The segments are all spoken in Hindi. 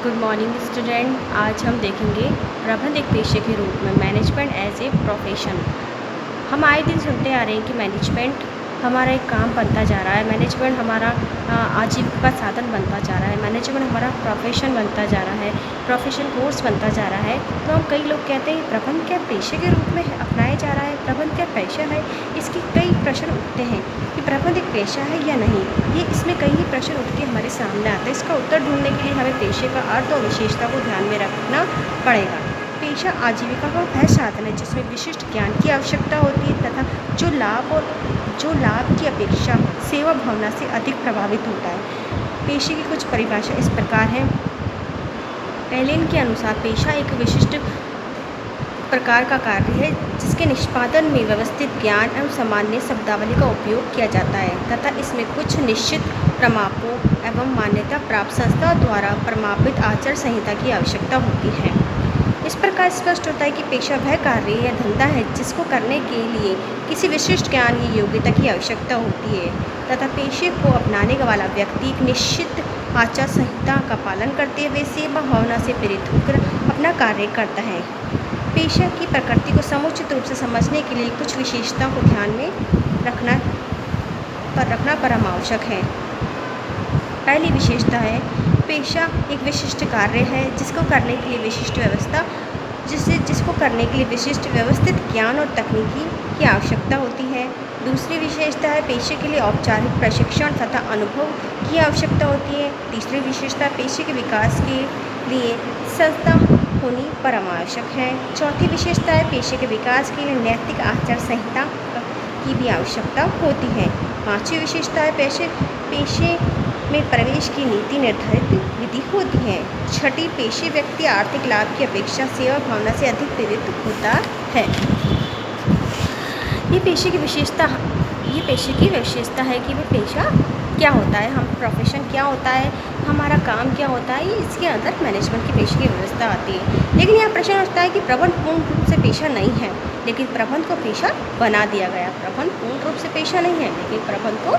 Good morning student. आज हम देखेंगे प्रबंध एक पेशे के रूप में मैनेजमेंट एज ए प्रोफेशन। हम आए दिन सुनते आ रहे हैं कि मैनेजमेंट हमारा एक काम बनता जा रहा है, मैनेजमेंट हमारा आजीविका का साधन बनता जा रहा है, मैनेजमेंट हमारा प्रोफेशन बनता जा रहा है, प्रोफेशन कोर्स बनता जा रहा है। तो हम कई लोग कहते हैं प्रबंध क्या पेशे के रूप में अपनाया जा रहा है, प्रबंध क्या पेशा है। इसके कई प्रश्न उठते हैं कि प्रबंध एक पेशा है या नहीं। ये इसमें कई प्रश्न उठ के हमारे सामने आते हैं। इसका उत्तर ढूंढने के लिए हमें पेशे का अर्थ और विशेषता को ध्यान में रखना पड़ेगा। पेशा आजीविका का वह साधन है जिसमें विशिष्ट ज्ञान की आवश्यकता होती है तथा जो लाभ की अपेक्षा सेवा भावना से अधिक प्रभावित होता है। पेशे की कुछ परिभाषा इस प्रकार है। एलेन के अनुसार पेशा एक विशिष्ट प्रकार का कार्य है जिसके निष्पादन में व्यवस्थित ज्ञान एवं सामान्य शब्दावली का उपयोग किया जाता है तथा इसमें कुछ निश्चित प्रमापों एवं मान्यता प्राप्त संस्था द्वारा प्रमापित आचार संहिता की आवश्यकता होती है। इस प्रकार स्पष्ट होता है कि पेशा वह कार्य या धंधा है जिसको करने के लिए किसी विशिष्ट ज्ञान या योग्यता की आवश्यकता होती है तथा पेशे को अपनाने वाला व्यक्ति एक निश्चित आचार संहिता का पालन करते हुए सेवा भावना से प्रेरित होकर अपना कार्य करता है। पेशा की प्रकृति को समुचित रूप से समझने के लिए कुछ विशेषताओं को ध्यान में रखना परम आवश्यक है। पहली विशेषता है पेशा एक विशिष्ट कार्य है जिसको करने के लिए विशिष्ट व्यवस्थित ज्ञान और तकनीकी की आवश्यकता होती है। दूसरी विशेषता है पेशे के लिए औपचारिक प्रशिक्षण तथा अनुभव की आवश्यकता होती है। तीसरी विशेषता पेशे के विकास के लिए संस्था होनी परम आवश्यक है। चौथी विशेषता है पेशे के विकास के लिए नैतिक आचार संहिता की भी आवश्यकता होती है। पांचवी विशेषता है पेशे में प्रवेश की नीति निर्धारित विधि होती है। छठी पेशे व्यक्ति आर्थिक लाभ की अपेक्षा सेवा भावना से अधिक प्रेरित होता है। ये पेशे की विशेषता है कि वह पेशा क्या होता है, हम प्रोफेशन क्या होता है, हमारा काम क्या होता है। ये इसके अंदर मैनेजमेंट की पेशे की व्यवस्था आती है। लेकिन यहाँ प्रश्न उठता है कि प्रबंध पूर्ण रूप से पेशा नहीं है लेकिन प्रबंध को पेशा बना दिया गया। प्रबंध पूर्ण रूप से पेशा नहीं है लेकिन प्रबंध को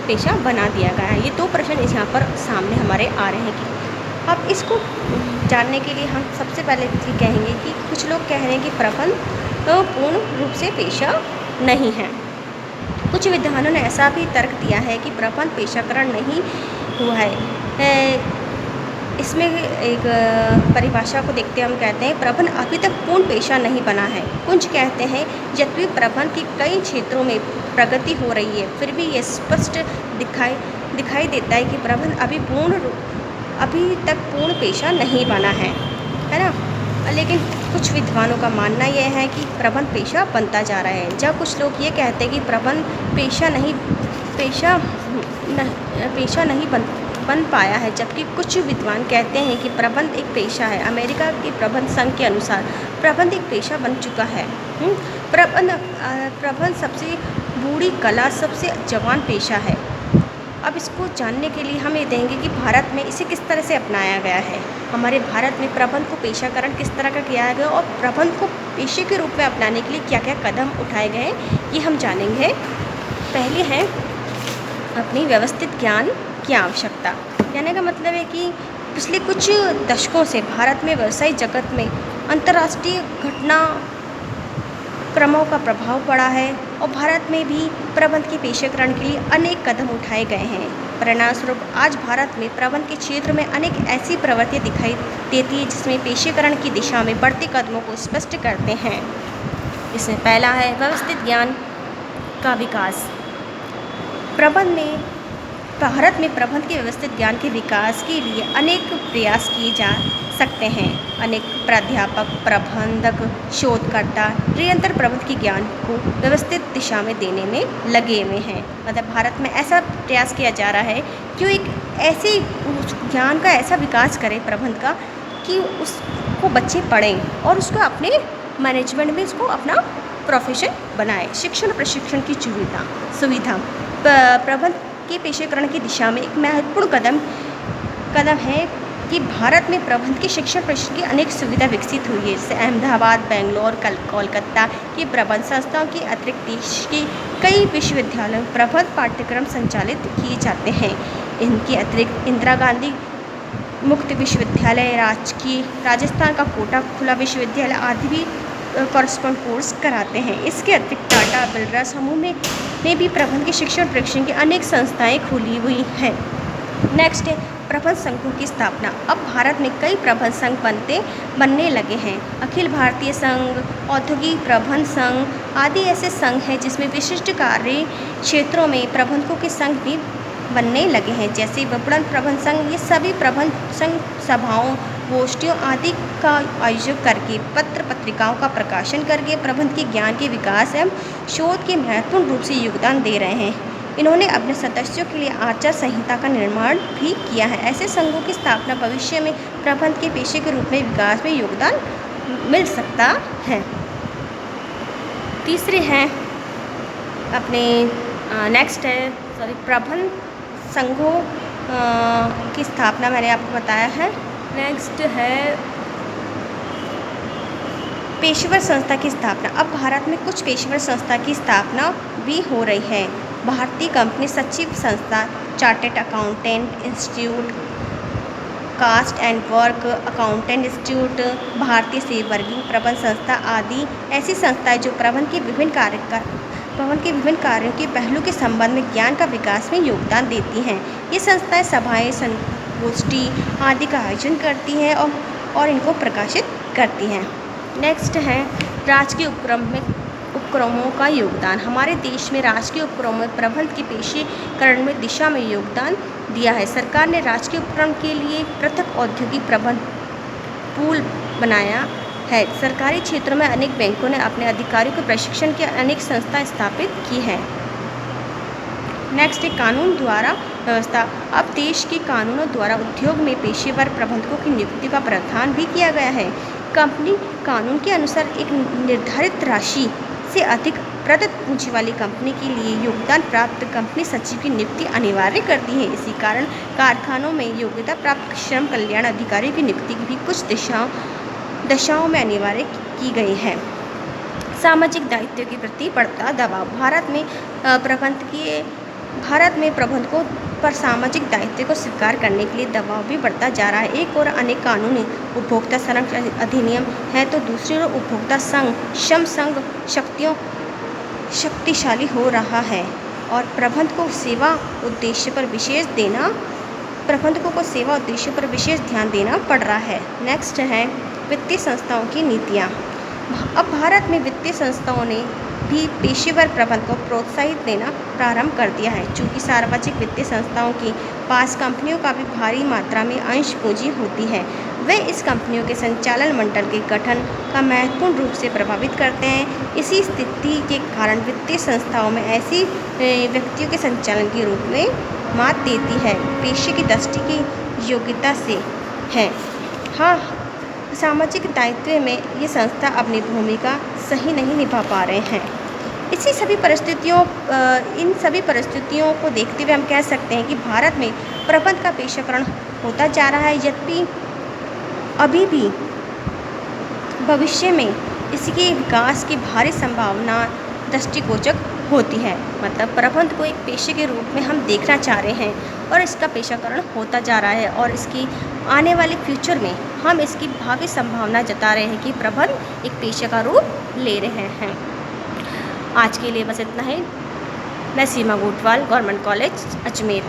पेशा बना दिया गया है। ये दो प्रश्न इस यहाँ पर सामने हमारे आ रहे हैं कि अब इसको जानने के लिए हम सबसे पहले कहेंगे कि कुछ लोग कह रहे हैं कि प्रबंध पूर्ण रूप से पेशा नहीं है। कुछ विद्वानों ने ऐसा भी तर्क दिया है कि प्रबंध पेशाकरण नहीं हुआ है। इसमें एक परिभाषा को देखते हम कहते हैं प्रबंध अभी तक पूर्ण पेशा नहीं बना है। कुछ कहते हैं यद्यपि प्रबंध की कई क्षेत्रों में प्रगति हो रही है फिर भी ये स्पष्ट दिखाई देता है कि प्रबंध अभी तक पूर्ण पेशा नहीं बना है ना। लेकिन कुछ विद्वानों का मानना यह है कि प्रबंध पेशा बनता जा रहा है। जब कुछ लोग ये कहते हैं कि प्रबंध पेशा नहीं बन पाया है जबकि कुछ विद्वान कहते हैं कि प्रबंध एक पेशा है। अमेरिका के प्रबंध संघ के अनुसार प्रबंध एक पेशा बन चुका है। प्रबंध सबसे बूढ़ी कला, सबसे जवान पेशा है। अब इसको जानने के लिए हम ये देंगे कि भारत में इसे किस तरह से अपनाया गया है। हमारे भारत में प्रबंध को पेशाकरण किस तरह का किया गया और प्रबंध को पेशे के रूप में अपनाने के लिए क्या क्या कदम उठाए गए ये हम जानेंगे। पहले है अपनी व्यवस्थित ज्ञान की आवश्यकता। कहने का मतलब है कि पिछले कुछ दशकों से भारत में व्यवसायिक जगत में अंतर्राष्ट्रीय घटनाक्रमों का प्रभाव पड़ा है और भारत में भी प्रबंध के पेशेकरण के लिए अनेक कदम उठाए गए हैं। परिणामस्वरूप आज भारत में प्रबंध के क्षेत्र में अनेक ऐसी प्रवृत्तियाँ दिखाई देती है जिसमें पेशेकरण की दिशा में बढ़ते कदमों को स्पष्ट करते हैं। इसमें पहला है व्यवस्थित ज्ञान का विकास। भारत में प्रबंध के व्यवस्थित ज्ञान के विकास के लिए अनेक प्रयास किए जा सकते हैं। अनेक प्राध्यापक, प्रबंधक, शोधकर्ता निरंतर प्रबंध के ज्ञान को व्यवस्थित दिशा में देने में लगे हुए हैं। मतलब भारत में ऐसा प्रयास किया जा रहा है कि वो एक ऐसे ज्ञान का ऐसा विकास करे प्रबंध का कि उसको बच्चे पढ़ें और उसको अपने मैनेजमेंट में उसको अपना प्रोफेशन बनाए। शिक्षण प्रशिक्षण की सुविधा प्रबंध के पेशेकरण की दिशा में एक महत्वपूर्ण कदम है कि भारत में प्रबंध के शिक्षण प्रशिक्षण की अनेक सुविधा विकसित हुई है। जैसे अहमदाबाद, बेंगलोर, कोलकाता की प्रबंध संस्थाओं के अतिरिक्त देश के कई विश्वविद्यालयों में प्रबंध पाठ्यक्रम संचालित किए जाते हैं। इनके अतिरिक्त इंदिरा गांधी मुक्त विश्वविद्यालय, राजकीय राजस्थान का कोटा खुला विश्वविद्यालय आदि भी कॉरस्पॉन्ड कोर्स कराते हैं। इसके अतिरिक्त टाटा बिरला समूह में ने भी प्रबंध के शिक्षण प्रशिक्षण की अनेक संस्थाएं खुली हुई हैं। नेक्स्ट है प्रबंध संघों की स्थापना। अब भारत में कई प्रबंध संघ बनने लगे हैं। अखिल भारतीय संघ, औद्योगिक प्रबंध संघ आदि ऐसे संघ हैं जिसमें विशिष्ट कार्य क्षेत्रों में प्रबंधकों के संघ भी बनने लगे हैं, जैसे विपणन प्रबंध संघ। ये सभी प्रबंध संघ सभाओं, गोष्ठियों आदि का आयोजन करके, पत्र पत्रिकाओं का प्रकाशन करके प्रबंध के ज्ञान के विकास एवं शोध के महत्वपूर्ण रूप से योगदान दे रहे हैं। इन्होंने अपने सदस्यों के लिए आचार संहिता का निर्माण भी किया है। ऐसे संघों की स्थापना भविष्य में प्रबंध के पेशे के रूप में विकास में योगदान मिल सकता है। तीसरे हैं अपने नेक्स्ट है प्रबंध संघों की स्थापना मैंने आपको बताया है। नेक्स्ट है पेशेवर संस्था की स्थापना। अब भारत में कुछ पेशेवर संस्था की स्थापना भी हो रही है। भारतीय कंपनी सचिव संस्था, chartered accountant institute, cost and work accountant institute, भारतीय सेवा वर्गीय प्रबंध संस्था आदि ऐसी संस्थाएं जो प्रबंध के विभिन्न कार्यों के पहलू के संबंध में ज्ञान का विकास में योगदान देती हैं। ये संस्थाएं सभाएं, संगोष्ठी आदि का आयोजन करती हैं और इनको प्रकाशित करती हैं। नेक्स्ट है राजकीय उपक्रमों का योगदान। हमारे देश में राजकीय उपक्रमों में प्रबंध के पेशेकरण में दिशा में योगदान दिया है। सरकार ने राजकीय उपक्रम के लिए पृथक औद्योगिक प्रबंध पूल बनाया है। सरकारी क्षेत्रों में अनेक बैंकों ने अपने अधिकारियों के प्रशिक्षण के अनेक संस्थाएं स्थापित की हैं। नेक्स्ट है कानून द्वारा व्यवस्था। अब देश के कानूनों द्वारा उद्योग में पेशेवर प्रबंधकों की नियुक्ति का प्रावधान भी किया गया है। कंपनी कानून के अनुसार एक निर्धारित राशि से अधिक प्रदत्त पूंजी वाली कंपनी के लिए योगदान प्राप्त कंपनी सचिव की नियुक्ति अनिवार्य करती है। इसी कारण कारखानों में योग्यता प्राप्त श्रम कल्याण अधिकारियों की नियुक्ति भी कुछ दशाओं में अनिवार्य की गई है। सामाजिक दायित्व के प्रति बढ़ता दबाव। भारत में प्रबंधकों पर सामाजिक दायित्व को स्वीकार करने के लिए दबाव भी बढ़ता जा रहा है। एक और अनेक कानूनी उपभोक्ता संरक्षण अधिनियम है तो दूसरी ओर उपभोक्ता संघ, श्रम संघ शक्तिशाली हो रहा है और प्रबंधकों को सेवा उद्देश्य पर विशेष ध्यान देना पड़ रहा है। नेक्स्ट है वित्तीय संस्थाओं की नीतियाँ। अब भारत में वित्तीय संस्थाओं ने भी पेशेवर प्रबंध को प्रोत्साहित देना प्रारंभ कर दिया है। चूँकि सार्वजनिक वित्तीय संस्थाओं के पास कंपनियों का भी भारी मात्रा में अंश पूंजी होती है, वे इस कंपनियों के संचालन मंडल के गठन का महत्वपूर्ण रूप से प्रभावित करते हैं। इसी स्थिति के कारण वित्तीय संस्थाओं में ऐसी व्यक्तियों के संचालन के रूप में मात देती है पेशे की दृष्टि की योग्यता से है। हाँ, सामाजिक दायित्व में ये संस्था अपनी भूमिका सही नहीं निभा पा रहे हैं। इन सभी परिस्थितियों को देखते हुए हम कह सकते हैं कि भारत में प्रबंध का पेशेकरण होता जा रहा है, यद्यपि अभी भी भविष्य में इसके विकास की भारी संभावना दृष्टिगोचर होती है। मतलब प्रबंध को एक पेशे के रूप में हम देखना चाह रहे हैं और इसका पेशेकरण होता जा रहा है और इसकी आने वाले फ्यूचर में हम इसकी भावी संभावना जता रहे हैं कि प्रबंध एक पेशे का रूप ले रहे हैं। आज के लिए बस इतना ही। मैं सीमा गोटवाल, गवर्नमेंट कॉलेज अजमेर।